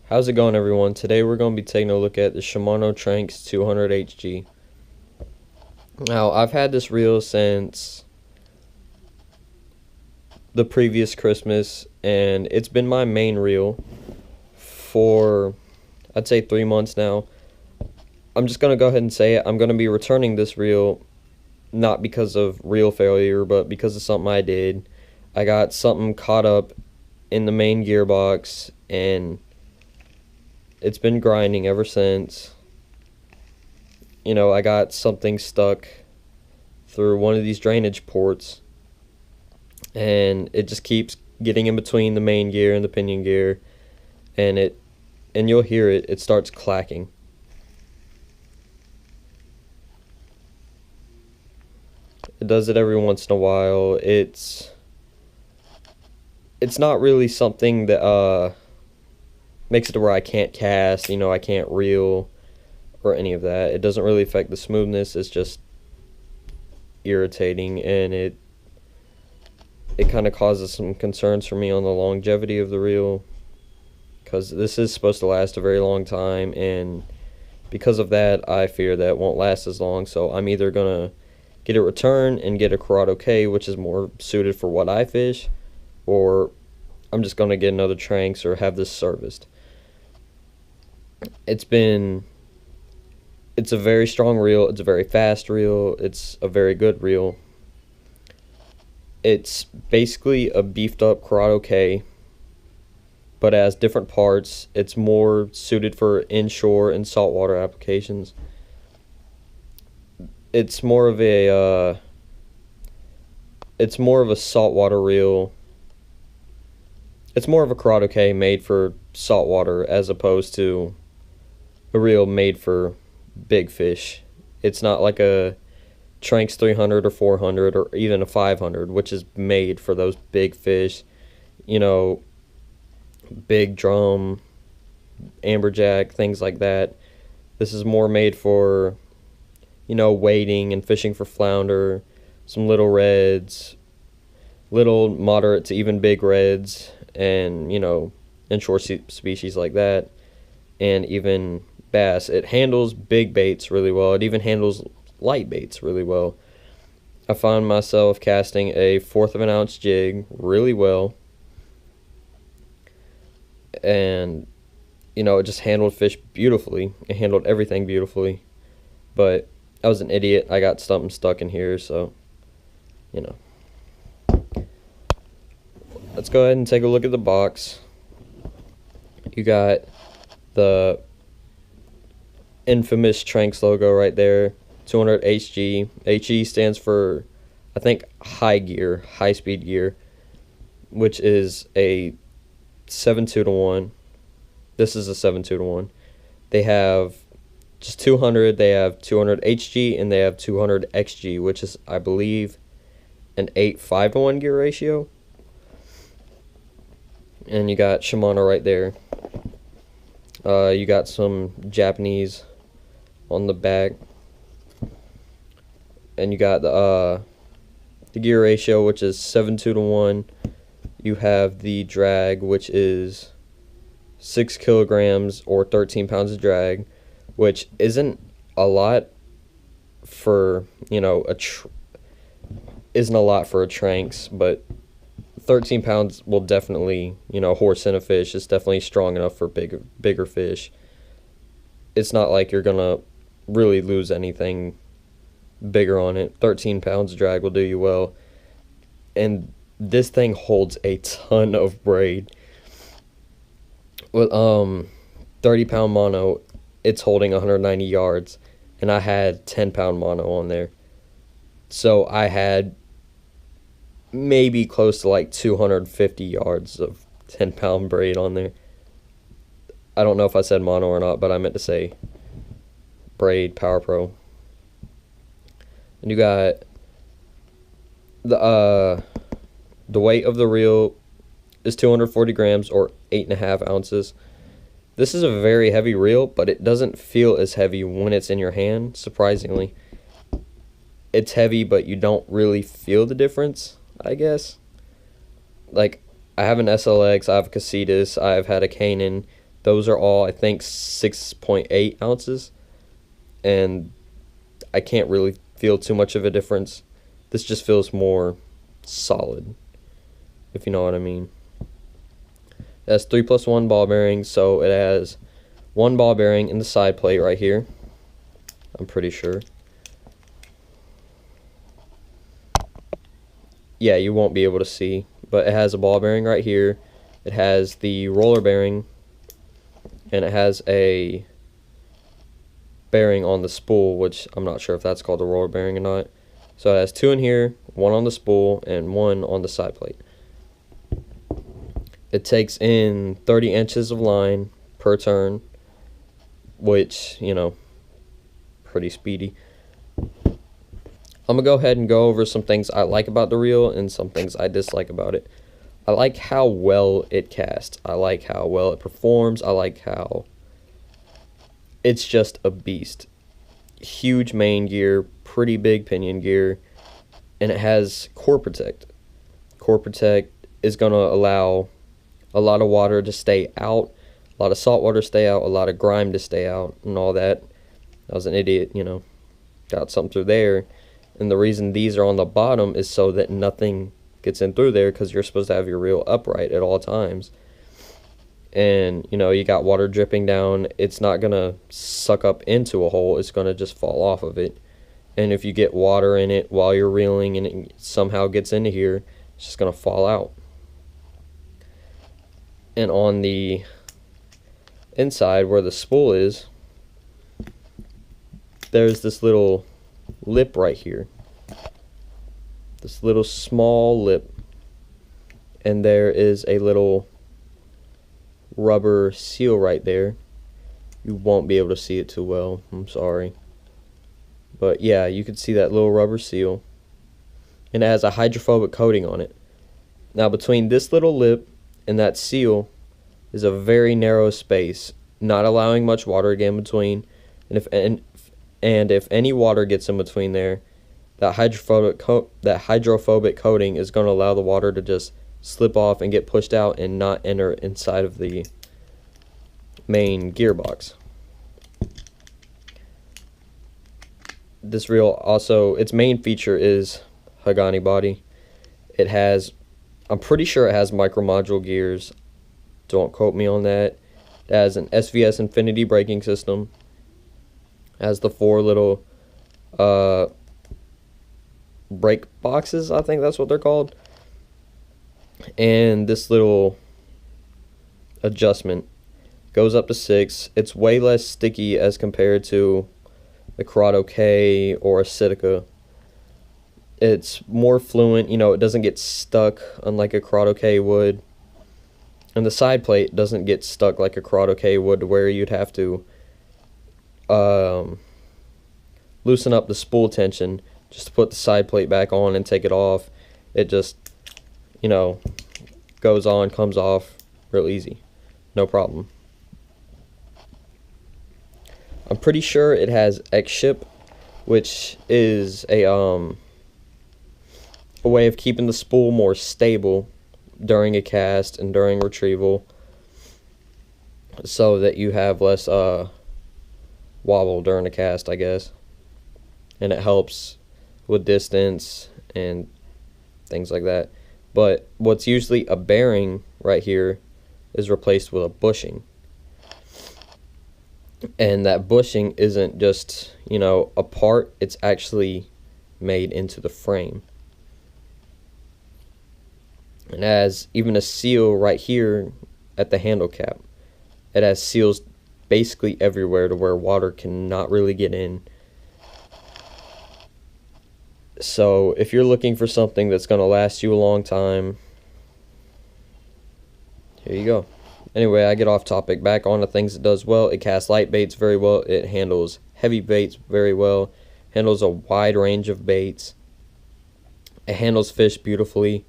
How's it going, everyone? Today we're going to be taking a look at the Shimano Tranx 200HG. Now, I've had this reel since the previous Christmas, and it's been my main reel for, I'd say, 3 months now. I'm just going to go ahead and say it. I'm going to be returning this reel not because of reel failure, but because of something I did. I got something caught up in the main gearbox, and it's been grinding ever since. I got something stuck through one of these drainage ports, and it just keeps getting in between the main gear and the pinion gear, and you'll hear it starts clacking. It does it every once in a while. It's not really something that makes it to where I can't cast, I can't reel or any of that. It doesn't really affect the smoothness. It's just irritating, and it kind of causes some concerns for me on the longevity of the reel, because this is supposed to last a very long time, and because of that I fear that it won't last as long. So I'm either gonna get it returned and get a Corrado K, which is more suited for what I fish, or I'm just gonna get another Tranx or have this serviced. It's a very strong reel. It's a very fast reel. It's a very good reel. It's basically a beefed up Corrado K, but it has different parts. It's more suited for inshore and saltwater applications. It's more of a saltwater reel. It's more of a Corrado K made for saltwater as opposed to a reel made for big fish. It's not like a Tranx 300 or 400 or even a 500, which is made for those big fish, big drum, amberjack, things like that. This is more made for, wading and fishing for flounder, some little reds, little moderate to even big reds, and, inshore species like that, and even bass. It handles big baits really well. It even handles light baits really well. I found myself casting a 1/4 of an ounce jig really well, and it just handled fish beautifully. It handled everything beautifully, but I was an idiot. I got something stuck in here, so let's go ahead and take a look at the box. You got the infamous Tranx logo right there, 200 HG. HE stands for, I think, high gear, high speed gear, which is a 7.2-to-1. This is a 7.2-to-1. They have just 200, they have 200 HG, and they have 200 XG, which is, I believe, an 8:5-to-1 gear ratio. And you got Shimano right there. You got some Japanese on the back, and you got the gear ratio, which is 7.2-to-1. You have the drag, which is 6 kilograms or 13 pounds of drag, which isn't a lot for isn't a lot for a Tranx, but 13 pounds will definitely horse in a fish. It's definitely strong enough for bigger fish. It's not like you're gonna really lose anything bigger on it. 13 pounds of drag will do you well, and this thing holds a ton of braid. With 30-pound mono, it's holding 190 yards, and I had 10-pound mono on there, so I had maybe close to like 250 yards of 10-pound braid on there. I don't know if I said mono or not, but I meant to say braid Power Pro. And you got the weight of the reel is 240 grams or 8.5 ounces. This is a very heavy reel, but it doesn't feel as heavy when it's in your hand, surprisingly. It's heavy, but you don't really feel the difference, I guess. Like, I have an SLX, I have a Casitas, I've had a Canon, Those are all, I think, 6.8 ounces, and I can't really feel too much of a difference. This just feels more solid, if you know what I mean. It has 3+1 ball bearings, so it has one ball bearing in the side plate right here, I'm pretty sure. Yeah, you won't be able to see, but it has a ball bearing right here. It has the roller bearing, and it has a bearing on the spool, which I'm not sure if that's called a roller bearing or not. So it has two in here, one on the spool, and one on the side plate. It takes in 30 inches of line per turn, which, you know, pretty speedy. I'm going to go ahead and go over some things I like about the reel and some things I dislike about it. I like how well it casts. I like how well it performs. I like how it's just a beast. Huge main gear, pretty big pinion gear, and it has core protect. Core protect is going to allow a lot of water to stay out, a lot of salt water to stay out, a lot of grime to stay out, and all that. I was an idiot, you know, got something through there. And the reason these are on the bottom is so that nothing gets in through there, because you're supposed to have your reel upright at all times. And, you know, you got water dripping down, it's not going to suck up into a hole, it's going to just fall off of it. And if you get water in it while you're reeling and it somehow gets into here, it's just going to fall out. And on the inside where the spool is, there's this little lip right here, this little small lip, and there is a little rubber seal right there. You won't be able to see it too well, I'm sorry, but yeah, you can see that little rubber seal, and it has a hydrophobic coating on it. Now between this little lip and that seal is a very narrow space, not allowing much water to get in between, and if any water gets in between there, that hydrophobic coating is going to allow the water to just slip off and get pushed out and not enter inside of the main gearbox. This reel also, its main feature is Hagani body. It has, I'm pretty sure it has micro module gears. Don't quote me on that. It has an SVS Infinity braking system. Has the four little brake boxes, I think that's what they're called, and this little adjustment goes up to 6. It's way less sticky as compared to the Corrado K or a Sitka. It's more fluent, you know, it doesn't get stuck unlike a Corrado K would, and the side plate doesn't get stuck like a Corrado K would, where you'd have to loosen up the spool tension just to put the side plate back on and take it off. It just, you know, goes on, comes off real easy, no problem. I'm pretty sure it has X-Ship, which is a way of keeping the spool more stable during a cast and during retrieval, so that you have less wobble during a cast, I guess. And it helps with distance and things like that. But what's usually a bearing right here is replaced with a bushing. And that bushing isn't just, you know, a part, it's actually made into the frame. And it has even a seal right here at the handle cap. It has seals basically everywhere to where water cannot really get in. So if you're looking for something that's going to last you a long time, here you go. Anyway, I get off topic. Back on to things it does well. It casts light baits very well. It handles heavy baits very well. Handles a wide range of baits. It handles fish beautifully.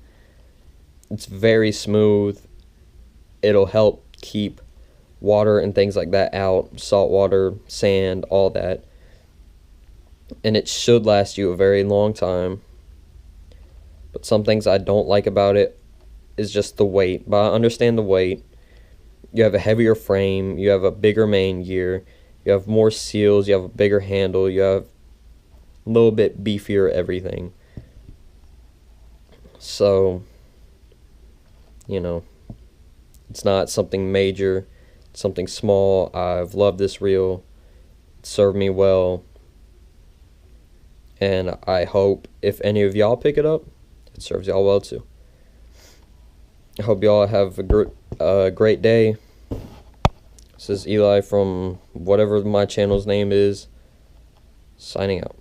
It's very smooth. It'll help keep water and things like that out. Salt water, sand, all that. And it should last you a very long time. But some things I don't like about it is just the weight. But I understand the weight. You have a heavier frame, you have a bigger main gear, you have more seals, you have a bigger handle, you have a little bit beefier everything. So, you know, it's not something major, it's something small. I've loved this reel. It served me well. And I hope if any of y'all pick it up, it serves y'all well too. I hope y'all have a great day. This is Eli from whatever my channel's name is, signing out.